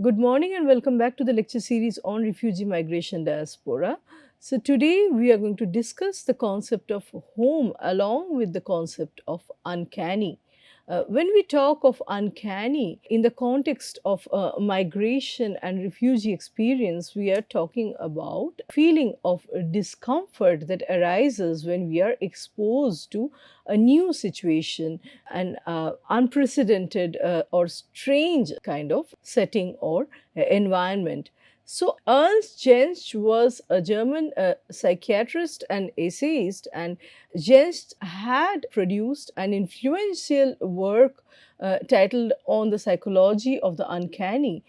Good morning and welcome back to the lecture series on refugee migration diaspora. So, today we are going to discuss the concept of home along with the concept of uncanny. When we talk of uncanny in the context of migration and refugee experience, we are talking about feeling of discomfort that arises when we are exposed to a new situation, an unprecedented or strange kind of setting or environment. So, Ernst Jentsch was a German psychiatrist and essayist, and Jentsch had produced an influential work titled On the Psychology of the Uncanny,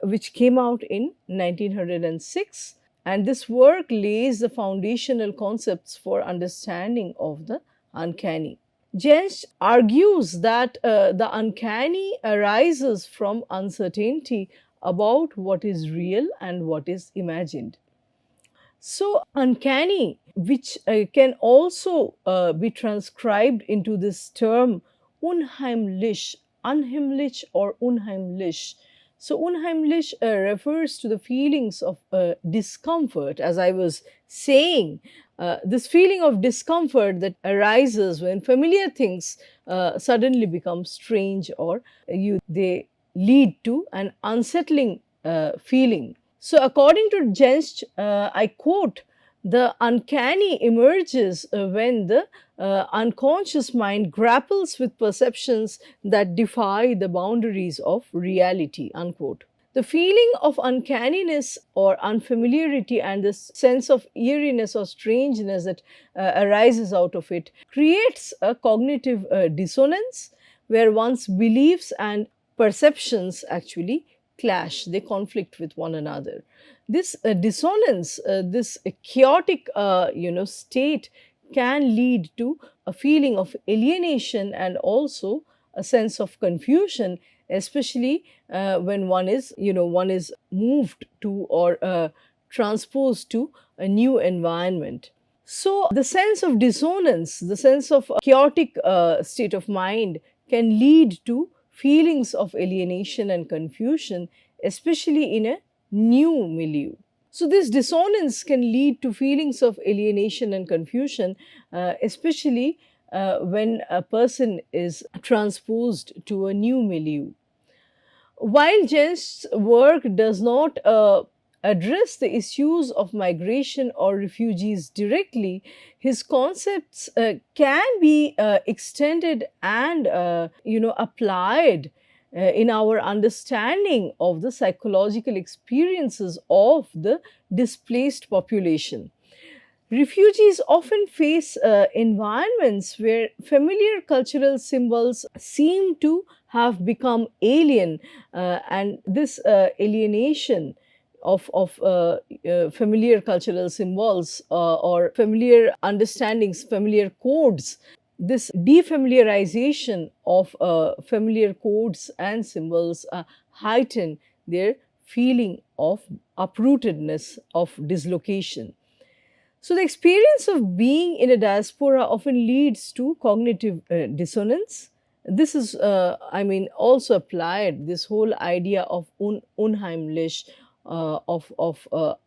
which came out in 1906. And this work lays the foundational concepts for understanding of the uncanny. Jentsch argues that the uncanny arises from uncertainty about what is real and what is imagined. So, uncanny, which can also be transcribed into this term unheimlich, unheimlich or unheimlich. So, unheimlich refers to the feelings of discomfort, as I was saying. This feeling of discomfort that arises when familiar things suddenly become strange or they lead to an unsettling feeling. So, according to Jentsch, I quote, the uncanny emerges when the unconscious mind grapples with perceptions that defy the boundaries of reality, unquote. The feeling of uncanniness or unfamiliarity and this sense of eeriness or strangeness that arises out of it creates a cognitive dissonance where one's beliefs and perceptions actually clash, they conflict with one another. This dissonance, this chaotic state can lead to a feeling of alienation and also a sense of confusion, especially when one is moved to or transposed to a new environment. So the sense of dissonance, the sense of chaotic state of mind can lead to feelings of alienation and confusion, especially in a new milieu. So, this dissonance can lead to feelings of alienation and confusion, especially when a person is transposed to a new milieu. While Jentsch's work does not address the issues of migration or refugees directly, his concepts can be extended and applied in our understanding of the psychological experiences of the displaced population. Refugees often face environments where familiar cultural symbols seem to have become alien, and this alienation of familiar cultural symbols or familiar understandings, familiar codes, this defamiliarization of familiar codes and symbols heighten their feeling of uprootedness, of dislocation. So, the experience of being in a diaspora often leads to cognitive dissonance. This is, also applied, this whole idea of unheimlich, of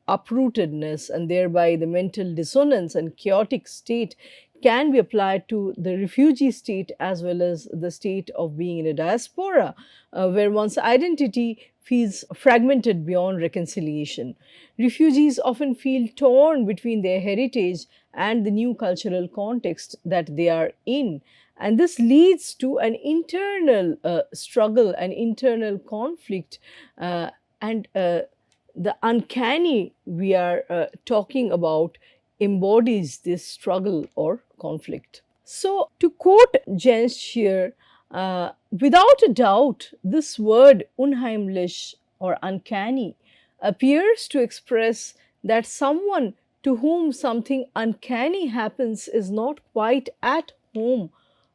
uprootedness, and thereby the mental dissonance and chaotic state can be applied to the refugee state as well as the state of being in a diaspora, where one's identity feels fragmented beyond reconciliation. Refugees often feel torn between their heritage and the new cultural context that they are in. And this leads to an internal struggle, an internal conflict, and the uncanny we are talking about embodies this struggle or conflict. So, to quote Jentsch here, without a doubt, this word unheimlich or uncanny appears to express that someone to whom something uncanny happens is not quite at home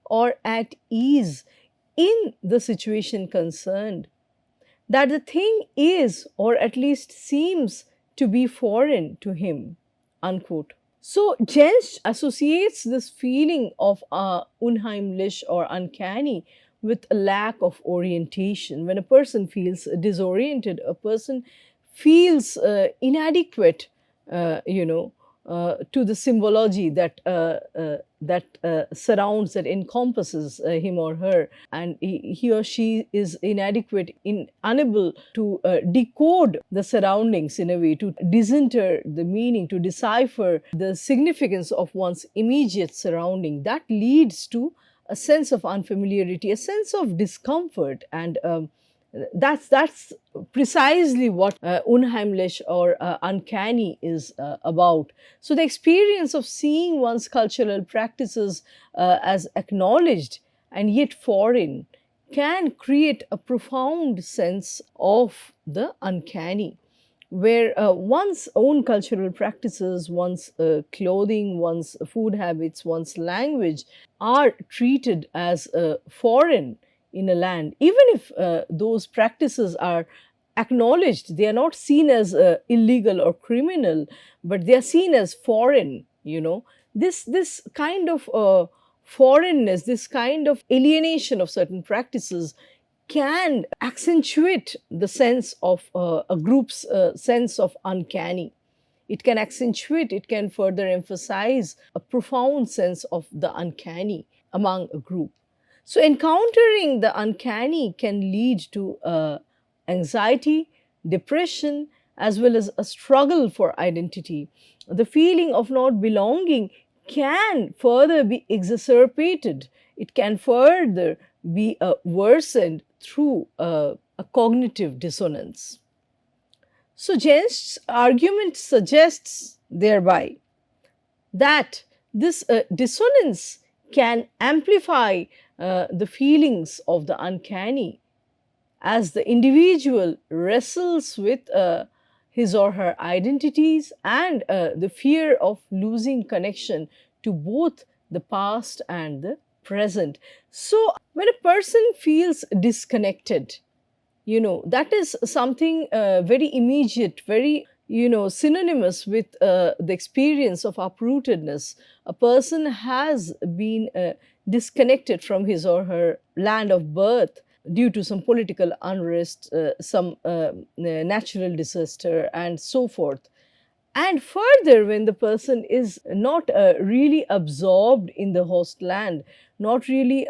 or at ease in the situation concerned, that the thing is, or at least seems to be foreign to him, unquote. So, Jentsch associates this feeling of unheimlich or uncanny with a lack of orientation. When a person feels disoriented, a person feels inadequate, you know, to the symbology that surrounds, that encompasses him or her, and he or she is inadequate, unable to decode the surroundings in a way, to disinter the meaning, to decipher the significance of one's immediate surrounding. That leads to a sense of unfamiliarity, a sense of discomfort, and that's precisely what unheimlich or uncanny is about. So the experience of seeing one's cultural practices as acknowledged and yet foreign can create a profound sense of the uncanny, where one's own cultural practices, one's clothing, one's food habits, one's language are treated as foreign in a land. Even if those practices are acknowledged, they are not seen as illegal or criminal, but they are seen as foreign. You know, this kind of foreignness, this kind of alienation of certain practices can accentuate the sense of a group's sense of uncanny. It can accentuate, it can further emphasize a profound sense of the uncanny among a group. So, encountering the uncanny can lead to anxiety, depression, as well as a struggle for identity. The feeling of not belonging can further be exacerbated, it can further be worsened through a cognitive dissonance. So, Jen's argument suggests thereby that this dissonance can amplify the feelings of the uncanny as the individual wrestles with his or her identities and the fear of losing connection to both the past and the present. So, when a person feels disconnected, you know, that is something very immediate, very, you know, synonymous with the experience of uprootedness. A person has been disconnected from his or her land of birth due to some political unrest, some natural disaster, and so forth. And further, when the person is not really absorbed in the host land, not really,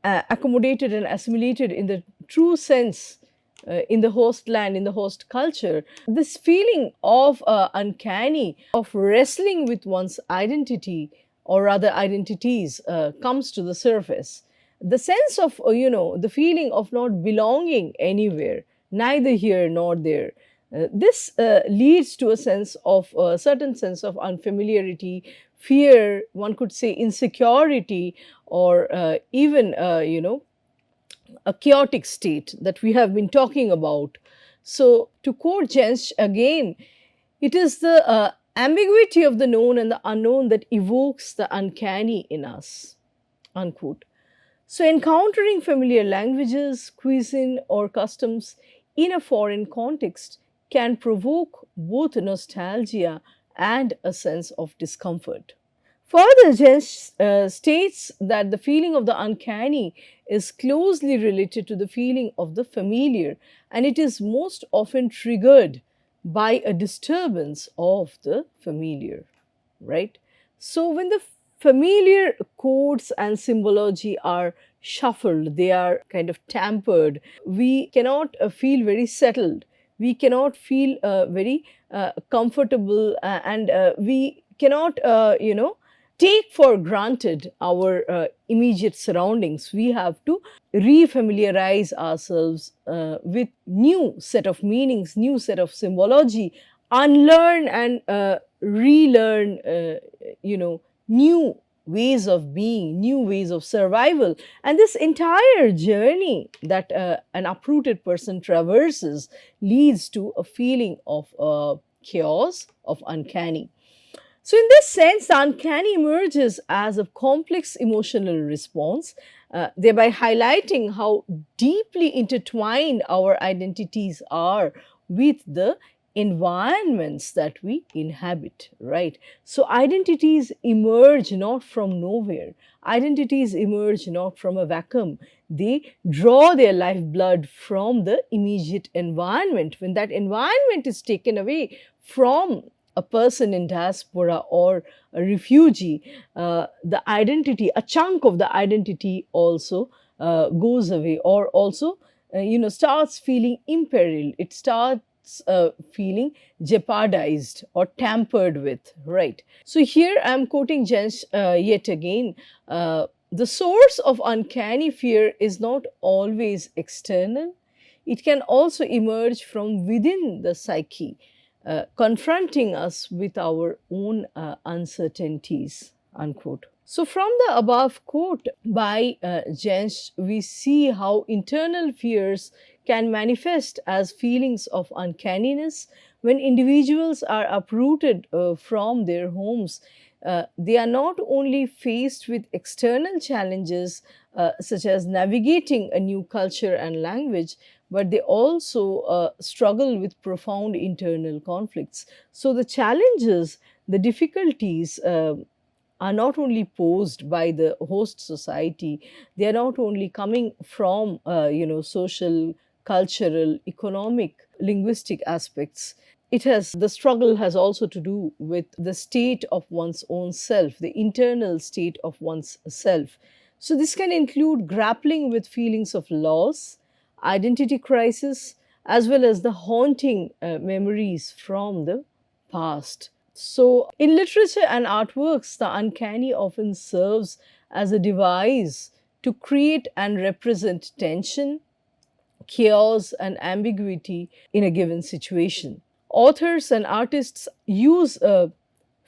accommodated and assimilated in the true sense in the host land, in the host culture, this feeling of uncanny, of wrestling with one's identity, or rather identities, comes to the surface. The sense of, the feeling of not belonging anywhere, neither here nor there. This leads to a sense of a certain sense of unfamiliarity, fear, one could say insecurity, or even, a chaotic state that we have been talking about. So, to quote Jensch again, it is the ambiguity of the known and the unknown that evokes the uncanny in us, unquote. So, encountering familiar languages, cuisine, or customs in a foreign context can provoke both nostalgia and a sense of discomfort. Further, Jens states that the feeling of the uncanny is closely related to the feeling of the familiar, and it is most often triggered by a disturbance of the familiar, right? So, when the familiar codes and symbology are shuffled, they are kind of tampered, we cannot feel very settled, we cannot feel very comfortable, and we cannot, take for granted our immediate surroundings. We have to refamiliarize ourselves with new set of meanings, new set of symbology, unlearn and relearn, new ways of being, new ways of survival. And this entire journey that an uprooted person traverses leads to a feeling of chaos, of uncanny. So, in this sense, the uncanny emerges as a complex emotional response, thereby highlighting how deeply intertwined our identities are with the environments that we inhabit, right? So identities emerge not from nowhere. Identities emerge not from a vacuum. They draw their lifeblood from the immediate environment. When that environment is taken away from a person in diaspora or a refugee, the identity, a chunk of the identity also goes away, or also starts feeling imperiled. It starts feeling jeopardized or tampered with, right? So here I'm quoting Jens yet again. The source of uncanny fear is not always external. It can also emerge from within the psyche, confronting us with our own uncertainties, unquote. So, from the above quote by Jensch, we see how internal fears can manifest as feelings of uncanniness when individuals are uprooted from their homes. They are not only faced with external challenges such as navigating a new culture and language, but they also struggle with profound internal conflicts. So, the challenges, the difficulties, are not only posed by the host society. They are not only coming from social, cultural, economic, linguistic aspects. It has The struggle has also to do with the state of one's own self, the internal state of one's self. So this can include grappling with feelings of loss, identity crisis, as well as the haunting memories from the past. So, in literature and artworks, the uncanny often serves as a device to create and represent tension, chaos, and ambiguity in a given situation. Authors and artists use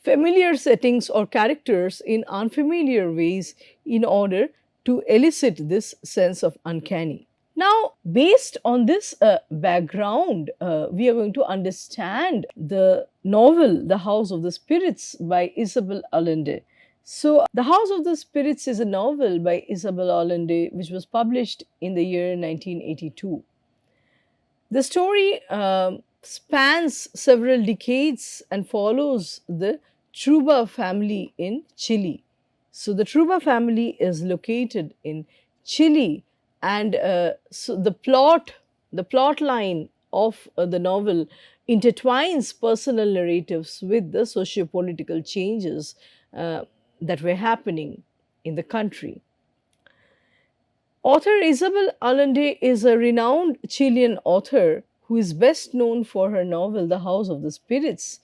familiar settings or characters in unfamiliar ways in order to elicit this sense of uncanny. Now, based on this background, we are going to understand the novel The House of the Spirits by Isabel Allende. So, The House of the Spirits is a novel by Isabel Allende which was published in the year 1982. The story spans several decades and follows the Truba family in Chile. So, the Truba family is located in Chile, and so the plot line of the novel intertwines personal narratives with the socio-political changes that were happening in the country. Author Isabel Allende is a renowned Chilean author who is best known for her novel The House of the Spirits.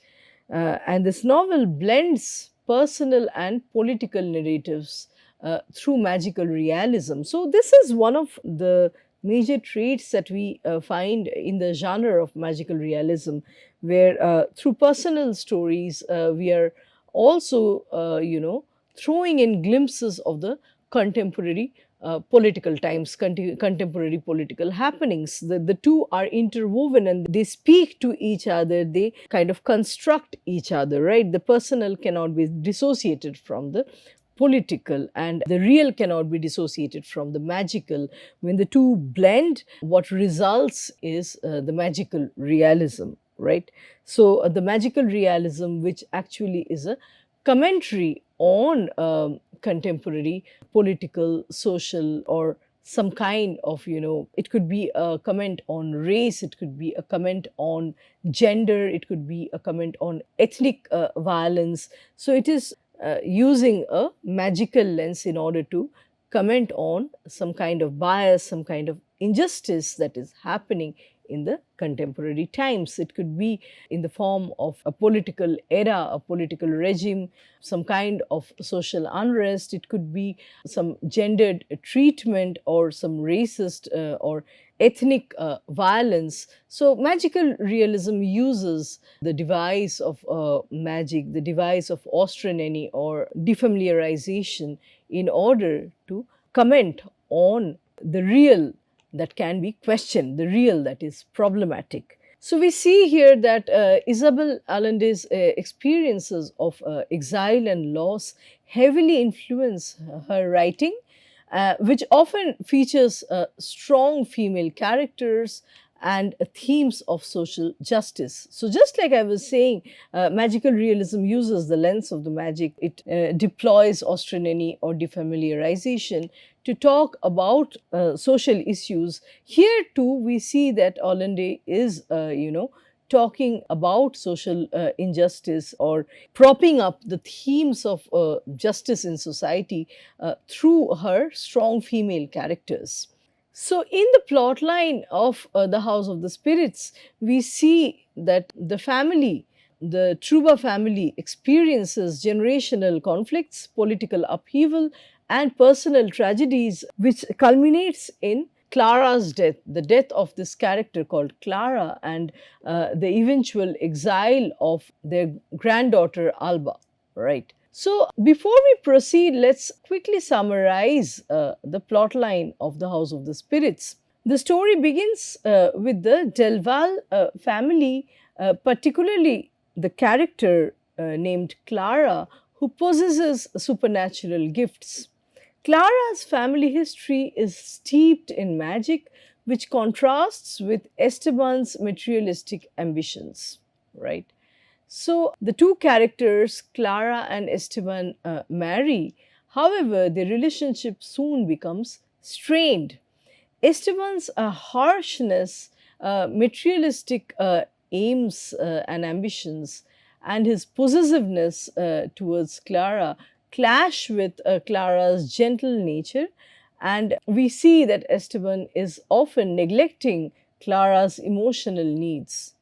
And this novel blends personal and political narratives through magical realism. So, this is one of the major traits that we find in the genre of magical realism, where through personal stories, we are also, throwing in glimpses of the contemporary political times, contemporary political happenings. The two are interwoven and they speak to each other, they kind of construct each other, right? The personal cannot be dissociated from the political, and the real cannot be dissociated from the magical. When the two blend, what results is the magical realism, right? So, the magical realism, which actually is a commentary on contemporary political, social, or some kind of, it could be a comment on race, it could be a comment on gender, it could be a comment on ethnic violence. So it is using a magical lens in order to comment on some kind of bias, some kind of injustice that is happening in the contemporary times. It could be in the form of a political era, a political regime, some kind of social unrest. It could be some gendered treatment or some racist or ethnic violence. So, magical realism uses the device of magic, the device of ostraneny or defamiliarization in order to comment on the real that can be questioned, the real that is problematic. So we see here that Isabel Allende's experiences of exile and loss heavily influence her writing, which often features strong female characters and themes of social justice. So, just like I was saying, magical realism uses the lens of the magic. It deploys ostronyny or defamiliarization to talk about social issues. Here too, we see that Hollande is, talking about social injustice or propping up the themes of justice in society through her strong female characters. So, in the plot line of The House of the Spirits, we see that the Truba family, experiences generational conflicts, political upheaval, and personal tragedies, which culminates in Clara's death, the death of this character called Clara, and the eventual exile of their granddaughter Alba, right? So, before we proceed, let's quickly summarize the plot line of The House of the Spirits. The story begins with the Delval family, particularly the character named Clara, who possesses supernatural gifts. Clara's family history is steeped in magic, which contrasts with Esteban's materialistic ambitions, right? So the two characters, Clara and Esteban, marry. However, their relationship soon becomes strained. Esteban's harshness, materialistic aims and ambitions, and his possessiveness towards Clara clash with Clara's gentle nature, and we see that Esteban is often neglecting Clara's emotional needs.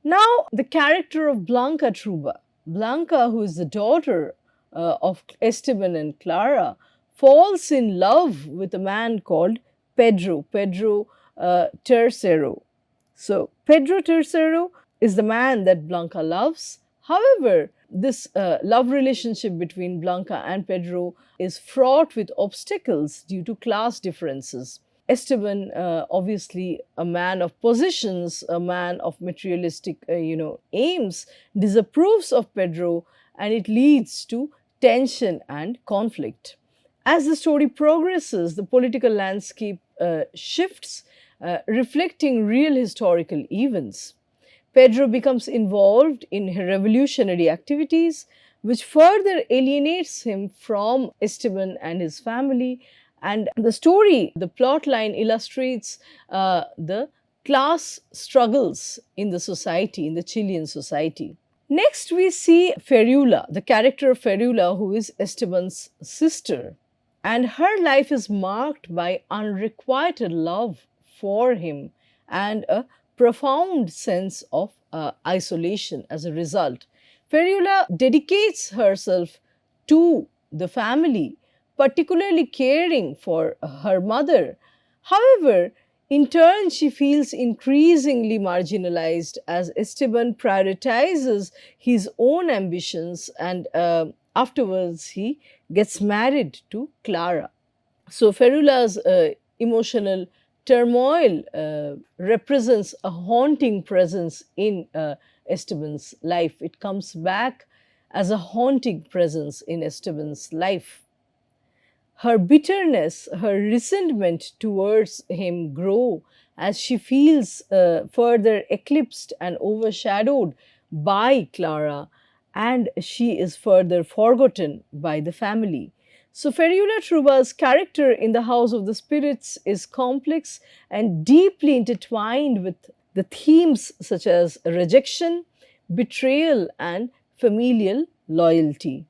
Now, the character of Blanca Truba, Blanca, who is the daughter of Esteban and Clara, falls in love with a man called Pedro Tercero. So, Pedro Tercero is the man that Blanca loves. However, this love relationship between Blanca and Pedro is fraught with obstacles due to class differences. Esteban, obviously a man of positions, a man of materialistic, aims, disapproves of Pedro, and it leads to tension and conflict. As the story progresses, the political landscape shifts, reflecting real historical events. Pedro becomes involved in revolutionary activities, which further alienates him from Esteban and his family. And the story, the plot line illustrates the class struggles in the society, in the Chilean society. Next, we see Ferula, the character of Ferula, who is Esteban's sister. And her life is marked by unrequited love for him and a profound sense of isolation as a result. Ferula dedicates herself to the family, particularly caring for her mother. However, in turn, she feels increasingly marginalized as Esteban prioritizes his own ambitions, and afterwards he gets married to Clara. So, Ferula's emotional turmoil represents a haunting presence in Esteban's life. It comes back as a haunting presence in Esteban's life. Her bitterness, her resentment towards him grow as she feels further eclipsed and overshadowed by Clara, and she is further forgotten by the family. So, Ferula Truba's character in The House of the Spirits is complex and deeply intertwined with the themes such as rejection, betrayal, and familial loyalty.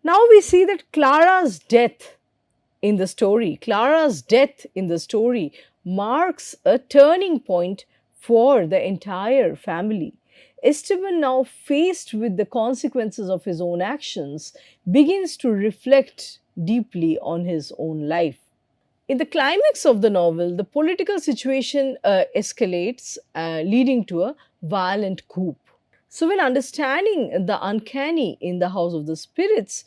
Now we see that Clara's death in the story marks a turning point for the entire family. Esteban, now faced with the consequences of his own actions, begins to reflect deeply on his own life. In the climax of the novel, the political situation escalates, leading to a violent coup. So, when understanding the uncanny in The House of the Spirits,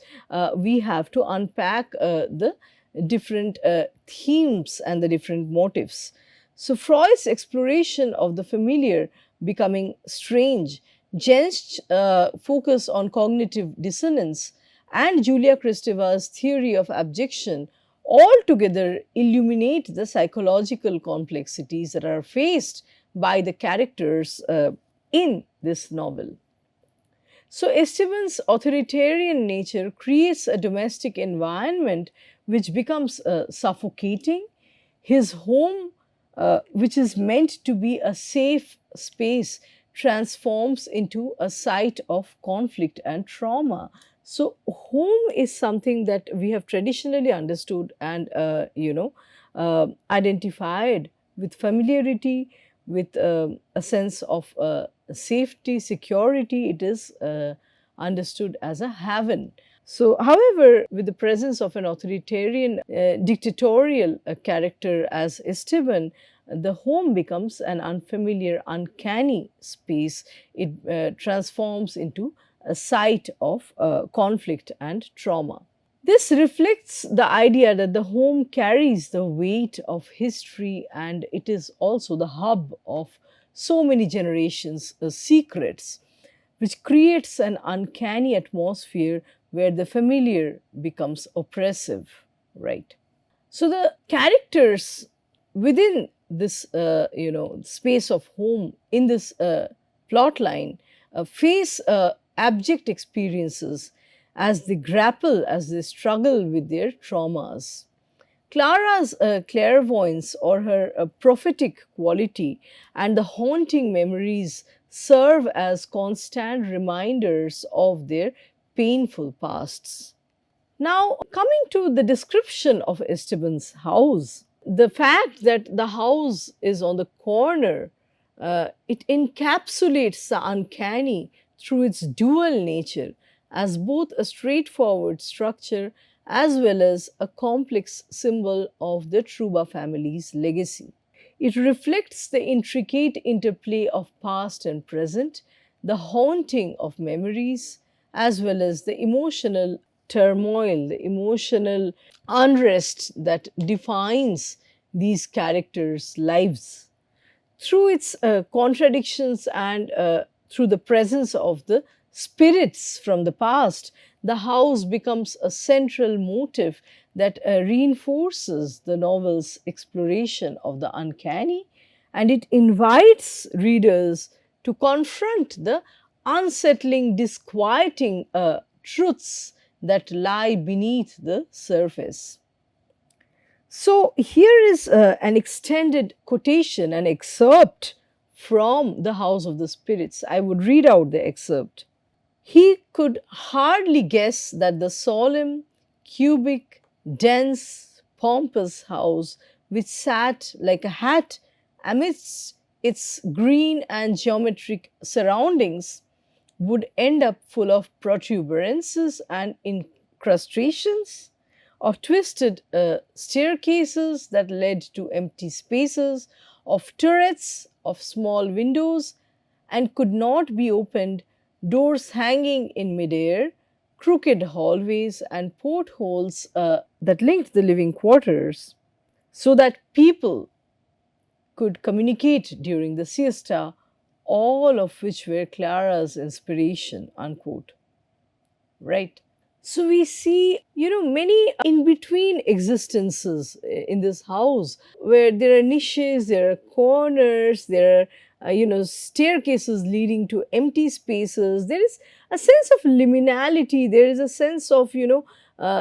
we have to unpack the different themes and the different motives. So, Freud's exploration of the familiar becoming strange, Jen's focus on cognitive dissonance, and Julia Kristeva's theory of abjection altogether illuminate the psychological complexities that are faced by the characters in this novel. So, Esteban's authoritarian nature creates a domestic environment which becomes suffocating. His home, which is meant to be a safe space, transforms into a site of conflict and trauma. So, home is something that we have traditionally understood and, identified with familiarity, with a sense of safety, security. It is understood as a haven. So, however, with the presence of an authoritarian, dictatorial character as Esteban, the home becomes an unfamiliar, uncanny space. It transforms into a site of conflict and trauma. This reflects the idea that the home carries the weight of history and it is also the hub of so many generations' secrets, which creates an uncanny atmosphere where the familiar becomes oppressive, right? So the characters within this, space of home in this plot line face abject experiences as they grapple, as they struggle with their traumas. Clara's clairvoyance or her prophetic quality and the haunting memories serve as constant reminders of their painful pasts. Now, coming to the description of Esteban's house, the fact that the house is on the corner, it encapsulates the uncanny through its dual nature as both a straightforward structure as well as a complex symbol of the Truba family's legacy. It reflects the intricate interplay of past and present, the haunting of memories, as well as the emotional turmoil, the emotional unrest that defines these characters' lives. Through its contradictions and through the presence of the spirits from the past, the house becomes a central motive that reinforces the novel's exploration of the uncanny and it invites readers to confront the unsettling, disquieting truths that lie beneath the surface. So, here is an extended quotation, an excerpt from The House of the Spirits. I would read out the excerpt. He could hardly guess that the solemn, cubic, dense, pompous house, which sat like a hat amidst its green and geometric surroundings, would end up full of protuberances and incrustations, of twisted staircases that led to empty spaces, of turrets, of small windows, and could not be opened, doors hanging in midair, crooked hallways, and portholes that linked the living quarters, so that people could communicate during the siesta, all of which were Clara's inspiration, unquote. Right? So we see, many in between existences in this house where there are niches, there are corners, there are, staircases leading to empty spaces. There is a sense of liminality. There is a sense of,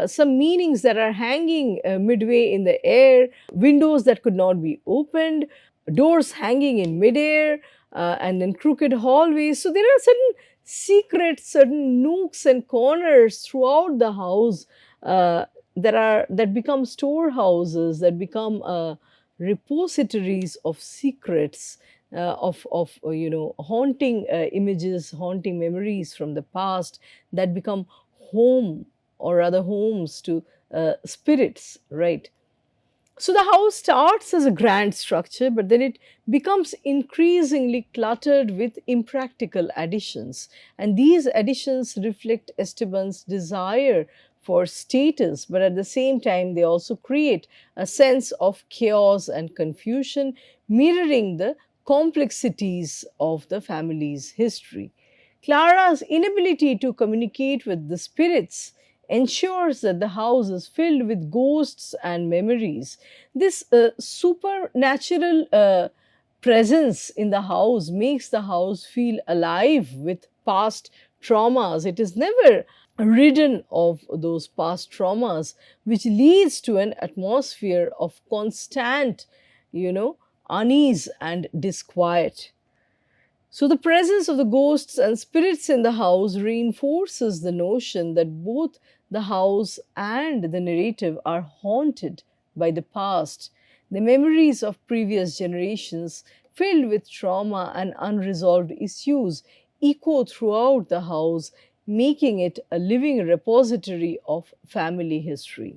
some meanings that are hanging midway in the air, windows that could not be opened, doors hanging in midair, and then crooked hallways. So there are certain secrets, certain nooks and corners throughout the house that become storehouses, that become repositories of secrets, haunting images, haunting memories from the past that become home or rather homes to spirits, right? So the house starts as a grand structure, but then it becomes increasingly cluttered with impractical additions. And these additions reflect Esteban's desire for status, but at the same time, they also create a sense of chaos and confusion, mirroring the complexities of the family's history. Clara's inability to communicate with the spirits ensures that the house is filled with ghosts and memories. This supernatural presence in the house makes the house feel alive with past traumas. It is never ridden of those past traumas, which leads to an atmosphere of constant, you know, unease and disquiet. So, the presence of the ghosts and spirits in the house reinforces the notion that both the house and the narrative are haunted by the past, the memories of previous generations filled with trauma and unresolved issues echo throughout the house, making it a living repository of family history.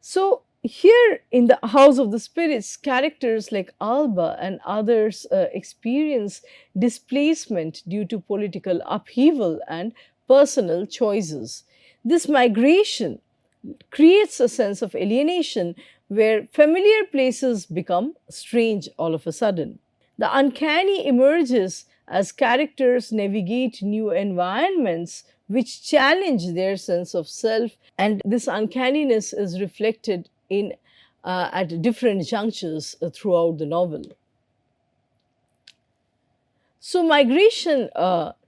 So, here in the House of the Spirits, characters like Alba and others experience displacement due to political upheaval and personal choices. This migration creates a sense of alienation where familiar places become strange all of a sudden. The uncanny emerges as characters navigate new environments which challenge their sense of self, and this uncanniness is reflected in at different junctures throughout the novel. So, migration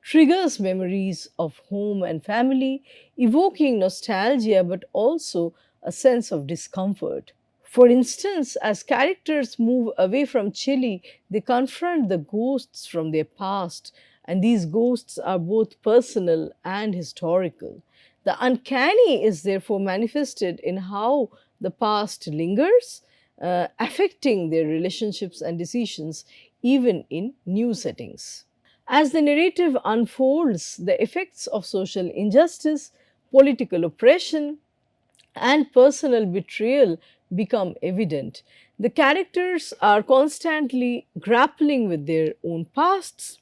triggers memories of home and family, evoking nostalgia but also a sense of discomfort. For instance, as characters move away from Chile, they confront the ghosts from their past, and these ghosts are both personal and historical. The uncanny is therefore manifested in how the past lingers, affecting their relationships and decisions even in new settings. As the narrative unfolds, the effects of social injustice, political oppression, and personal betrayal become evident. The characters are constantly grappling with their own pasts.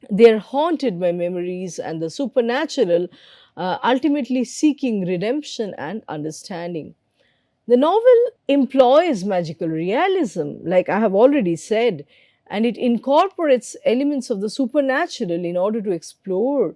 They are haunted by memories and the supernatural, ultimately seeking redemption and understanding. The novel employs magical realism, like I have already said, and it incorporates elements of the supernatural in order to explore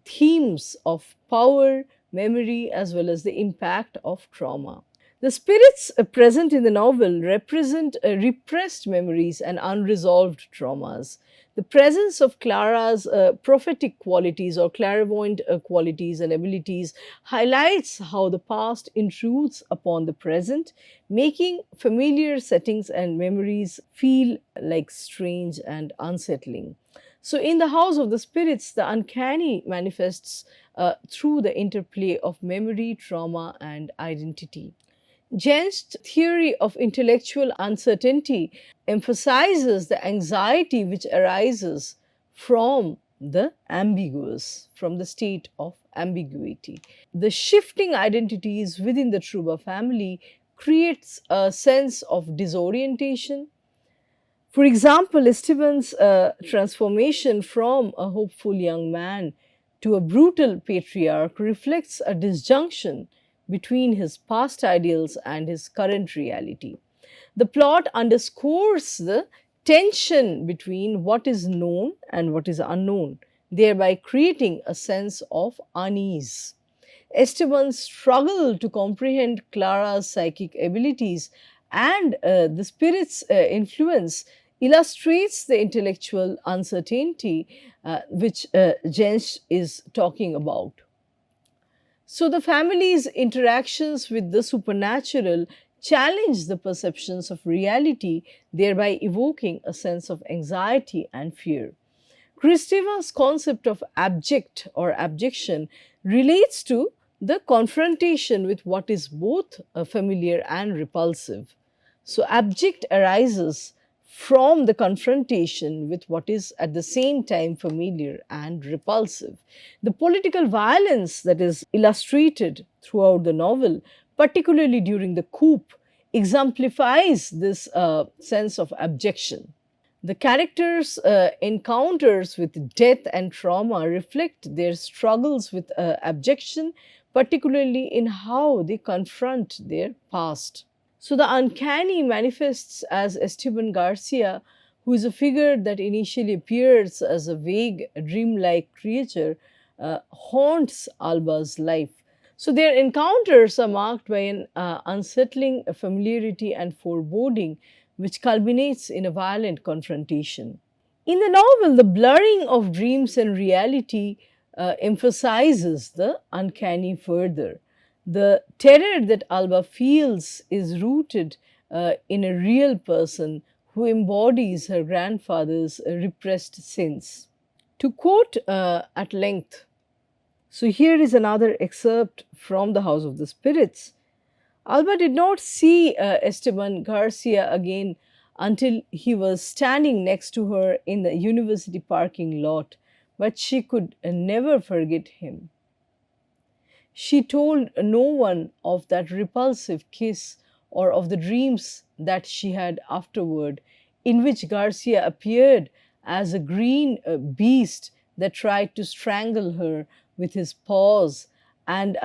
themes of power, memory, as well as the impact of trauma. The spirits present in the novel represent repressed memories and unresolved traumas. The presence of Clara's prophetic qualities or clairvoyant qualities and abilities highlights how the past intrudes upon the present, making familiar settings and memories feel like strange and unsettling. So, in the House of the Spirits, the uncanny manifests through the interplay of memory, trauma, and identity. Jen's theory of intellectual uncertainty emphasizes the anxiety which arises from the ambiguous, from the state of ambiguity. The shifting identities within the Truba family creates a sense of disorientation. For example, Esteban's transformation from a hopeful young man to a brutal patriarch reflects a disjunction between his past ideals and his current reality. The plot underscores the tension between what is known and what is unknown, thereby creating a sense of unease. Esteban's struggle to comprehend Clara's psychic abilities and the spirit's influence illustrates the intellectual uncertainty which Jensch is talking about. So, the family's interactions with the supernatural challenge the perceptions of reality, thereby evoking a sense of anxiety and fear. Kristeva's concept of abject or abjection relates to the confrontation with what is both familiar and repulsive. So, abject arises from the confrontation with what is at the same time familiar and repulsive. The political violence that is illustrated throughout the novel, particularly during the coup, exemplifies this sense of abjection. The characters' encounters with death and trauma reflect their struggles with abjection, particularly in how they confront their past. So, the uncanny manifests as Esteban Garcia, who is a figure that initially appears as a vague, dreamlike creature, haunts Alba's life. So their encounters are marked by an unsettling familiarity and foreboding, which culminates in a violent confrontation. In the novel, the blurring of dreams and reality emphasizes the uncanny further. The terror that Alba feels is rooted in a real person who embodies her grandfather's repressed sins. To quote at length, so here is another excerpt from The House of the Spirits. Alba did not see Esteban Garcia again until he was standing next to her in the university parking lot, but she could never forget him. She told no one of that repulsive kiss or of the dreams that she had afterward, in which Garcia appeared as a green beast that tried to strangle her with his paws and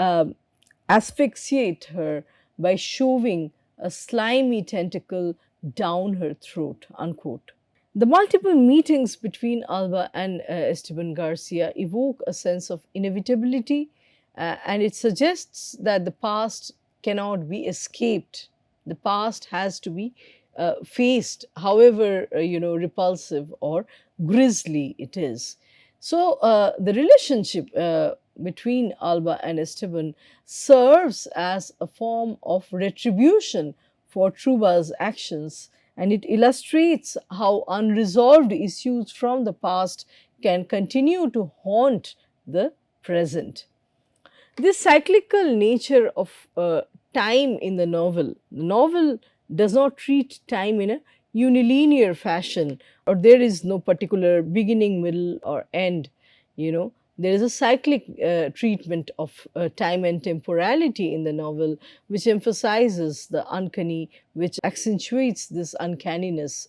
asphyxiate her by shoving a slimy tentacle down her throat. Unquote. The multiple meetings between Alba and Esteban Garcia evoke a sense of inevitability, and it suggests that the past cannot be escaped. The past has to be faced, however repulsive or grisly it is. So the relationship between Alba and Esteban serves as a form of retribution for Truba's actions, and it illustrates how unresolved issues from the past can continue to haunt the present. This cyclical nature of time in the novel does not treat time in a unilinear fashion, or there is no particular beginning, middle, or end. There is a cyclic treatment of time and temporality in the novel, which emphasizes the uncanny, which accentuates this uncanniness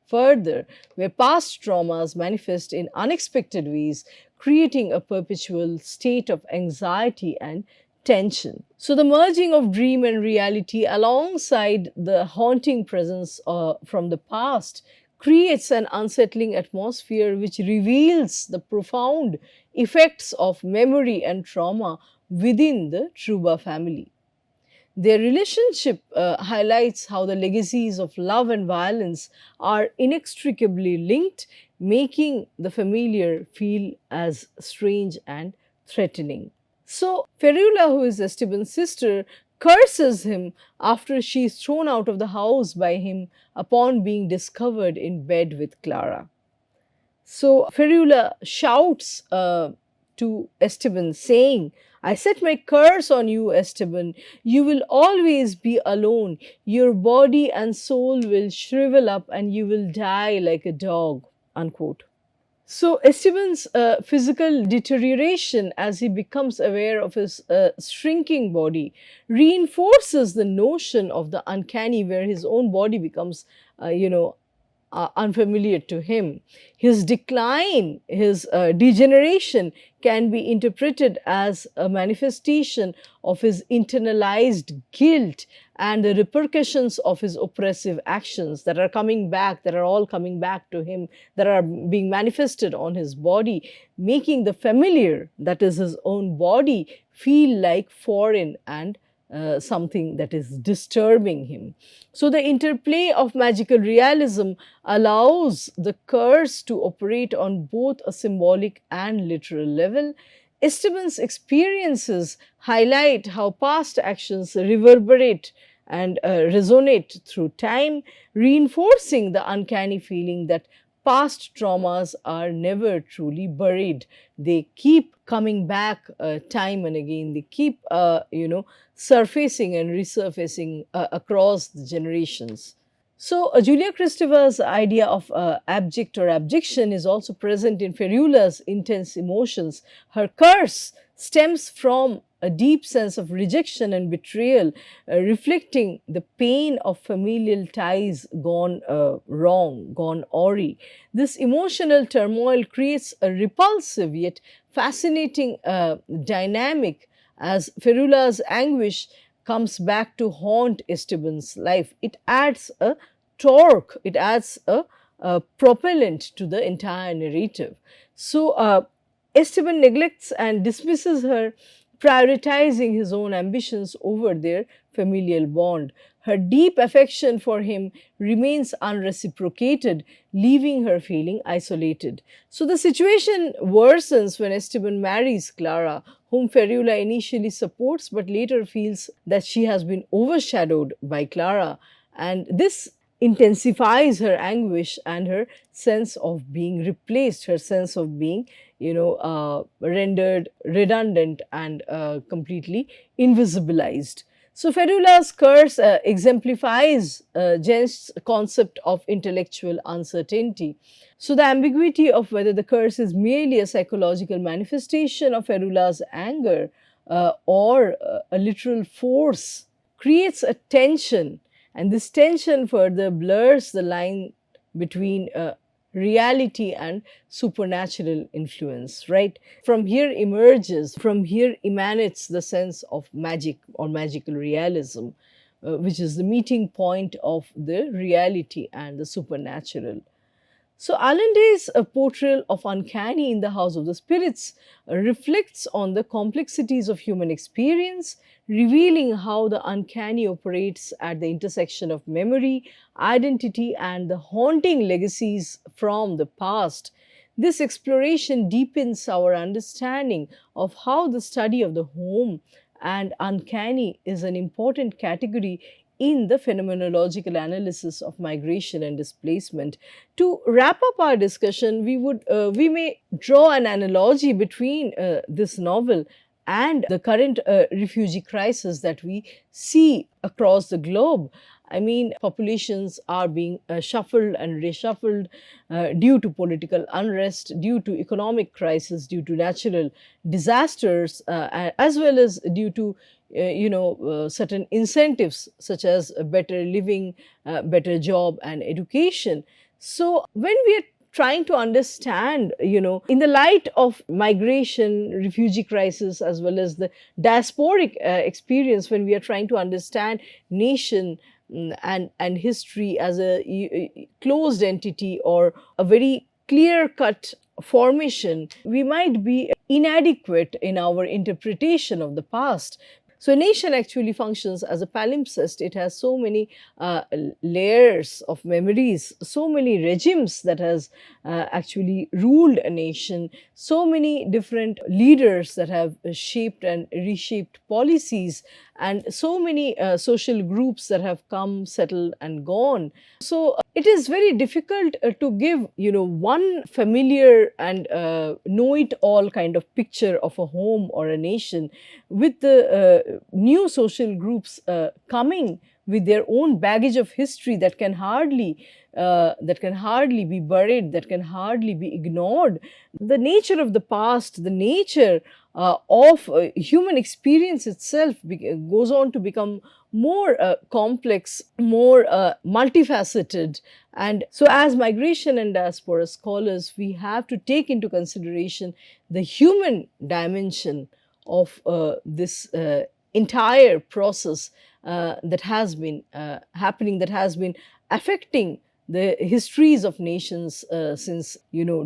further, where past traumas manifest in unexpected ways, creating a perpetual state of anxiety and tension. So, the merging of dream and reality alongside the haunting presence from the past creates an unsettling atmosphere which reveals the profound effects of memory and trauma within the Truba family. Their relationship highlights how the legacies of love and violence are inextricably linked, making the familiar feel as strange and threatening. So, Ferula, who is Esteban's sister, curses him after she is thrown out of the house by him upon being discovered in bed with Clara. So Ferula shouts to Esteban, saying, I set my curse on you, Esteban. You will always be alone. Your body and soul will shrivel up and you will die like a dog. Unquote. So Esteban's physical deterioration as he becomes aware of his shrinking body reinforces the notion of the uncanny, where his own body becomes, unfamiliar to him. His decline, his degeneration can be interpreted as a manifestation of his internalized guilt and the repercussions of his oppressive actions that are coming back, that are all coming back to him, that are being manifested on his body, making the familiar, that is his own body, feel like foreign and something that is disturbing him. So, the interplay of magical realism allows the curse to operate on both a symbolic and literal level. Esteban's experiences highlight how past actions reverberate and resonate through time, reinforcing the uncanny feeling that past traumas are never truly buried. They keep coming back time and again. They keep, surfacing and resurfacing across the generations. So, Julia Kristova's idea of abject or abjection is also present in Ferula's intense emotions. Her curse stems from a deep sense of rejection and betrayal, reflecting the pain of familial ties gone wrong, gone awry. This emotional turmoil creates a repulsive yet fascinating dynamic as Ferula's anguish comes back to haunt Esteban's life. It adds a torque, it adds a propellant to the entire narrative. So, Esteban neglects and dismisses her, prioritizing his own ambitions over their familial bond. Her deep affection for him remains unreciprocated, leaving her feeling isolated. So the situation worsens when Esteban marries Clara, whom Ferrula initially supports but later feels that she has been overshadowed by Clara. And this intensifies her anguish and her sense of being replaced, her sense of being, rendered redundant and completely invisibilized. So Ferula's curse exemplifies Jen's concept of intellectual uncertainty. So the ambiguity of whether the curse is merely a psychological manifestation of Ferula's anger or a literal force creates a tension, and this tension further blurs the line between reality and supernatural influence, right? From here emanates the sense of magic or magical realism, which is the meeting point of the reality and the supernatural. So Allende's portrayal of uncanny in the House of the Spirits reflects on the complexities of human experience, revealing how the uncanny operates at the intersection of memory, identity, and the haunting legacies from the past. This exploration deepens our understanding of how the study of the home and uncanny is an important category in the phenomenological analysis of migration and displacement. To wrap up our discussion, we may draw an analogy between this novel and the current refugee crisis that we see across the globe. I mean, populations are being shuffled and reshuffled due to political unrest, due to economic crisis, due to natural disasters, as well as due to certain incentives such as a better living, better job, and education. So when we are trying to understand, in the light of migration, refugee crisis, as well as the diasporic experience, when we are trying to understand nation and history as a closed entity or a very clear cut formation, we might be inadequate in our interpretation of the past. So a nation actually functions as a palimpsest. It has so many layers of memories, so many regimes that has actually ruled a nation, so many different leaders that have shaped and reshaped policies, and so many social groups that have come, settled, and gone. So it is very difficult to give, one familiar and know-it-all kind of picture of a home or a nation, with the new social groups coming with their own baggage of history that can hardly be buried, that can hardly be ignored. The nature of the past, the nature of human experience itself goes on to become more complex, more multifaceted. And so, as migration and diaspora scholars, we have to take into consideration the human dimension of this entire process that has been happening, that has been affecting the histories of nations since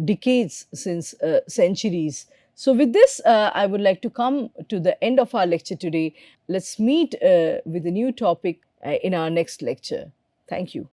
decades, since centuries. So with this, I would like to come to the end of our lecture today. Let's meet with a new topic in our next lecture. Thank you.